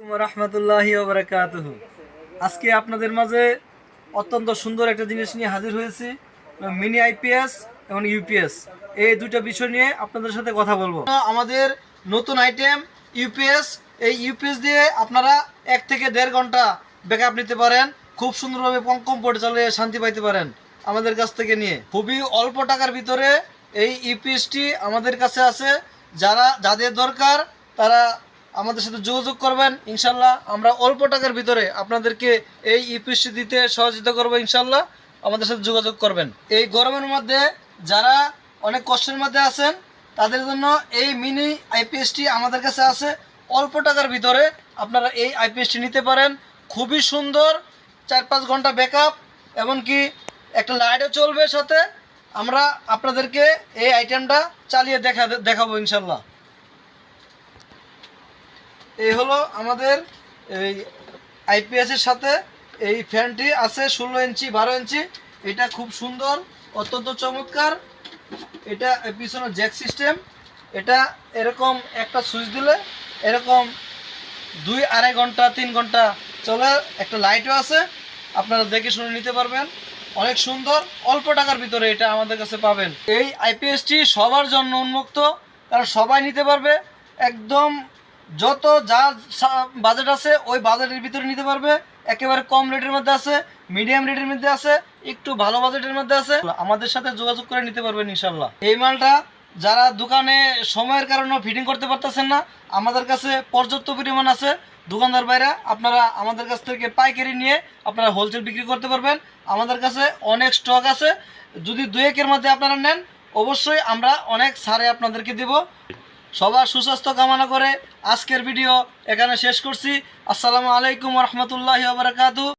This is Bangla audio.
রহমতুল্লাহি ওয়া বারাকাতুহু। আজকে আপনাদের মাঝে অত্যন্ত সুন্দর একটা জিনিস নিয়ে হাজির হয়েছি। মিনি আইপিএস এবং ইউপিএস, এই দুটো বিষয় নিয়ে আপনাদের সাথে কথা বলবো। আমাদের নতুন আইটেম ইউপিএস। এই ইউপিএস দিয়ে আপনারা 1 থেকে 1.5 ঘন্টা ব্যাকআপ নিতে পারেন, খুব সুন্দরভাবে কম্পোর্টে চালিয়ে শান্তি পাইতে পারেন আমাদের কাছ থেকে নিয়ে। খুবই অল্প টাকার ভিতরে এই ইউপিএসটি আমাদের কাছে আছে। যাদের দরকার তারা আমাদের সাথে যোগাযোগ করবেন। ইনশাল্লাহ আমরা অল্প টাকার ভিতরে আপনাদেরকে এই ইউপিএসটি দিতে সহযোগিতা করবো। ইনশাল্লাহ আমাদের সাথে যোগাযোগ করবেন। এই গরমের মধ্যে যারা অনেক কষ্টের মধ্যে আছেন তাদের জন্য এই মিনি আইপিএসটি আমাদের কাছে আছে। অল্প টাকার ভিতরে আপনারা এই আইপিএসটি নিতে পারেন। খুবই সুন্দর, 4-5 ঘন্টা ব্যাকআপ, এমনকি একটা লাইটও চলবে সাথে। আমরা আপনাদেরকে এই আইটেমটা চালিয়ে দেখাবো ইনশাল্লাহ। এই হলো আমাদের এই আইপিএসের সাথে এই ফ্যানটি আছে 16 ইঞ্চি 12 ইঞ্চি। এটা খুব সুন্দর, অত্যন্ত চমৎকার। এটা পিছনে জ্যাক সিস্টেম। এটা এরকম একটা সুইচ দিলে এরকম 2-2.5 ঘন্টা 3 ঘন্টা চলে। একটা লাইটও আছে, আপনারা দেখে শুনে নিতে পারবেন। অনেক সুন্দর, অল্প টাকার ভিতরে এটা আমাদের কাছে পাবেন। এই আইপিএসটি সবার জন্য উন্মুক্ত, কারণ সবাই নিতে পারবে। একদম যত যা বাজেট আছে ওই বাজেটের ভিতরে নিতে পারবে। একেবারে কম রেটের মধ্যে আছে, মিডিয়াম রেটের মধ্যে আছে, একটু ভালো বাজেটের মধ্যে আছে। আমাদের সাথে যোগাযোগ করে নিতে পারবেন ইনশাল্লাহ। এই মালটা যারা দোকানে সময়ের কারণে ফিটিং করতে পারতেছেন না, আমাদের কাছে পর্যাপ্ত পরিমাণ আছে। দোকানদার বাইরে আপনারা আমাদের কাছ থেকে পাইকারি নিয়ে আপনারা হোলসেল বিক্রি করতে পারবেন। আমাদের কাছে অনেক স্টক আছে। যদি 2-1-এর মধ্যে আপনারা নেন, অবশ্যই আমরা অনেক ছাড়ে আপনাদেরকে দেব। সবার সুস্বাস্থ্য কামনা করে আজকের ভিডিও এখানে শেষ করছি। আসসালামু আলাইকুম ওয়া রাহমাতুল্লাহি ওয়া বারাকাতুহু।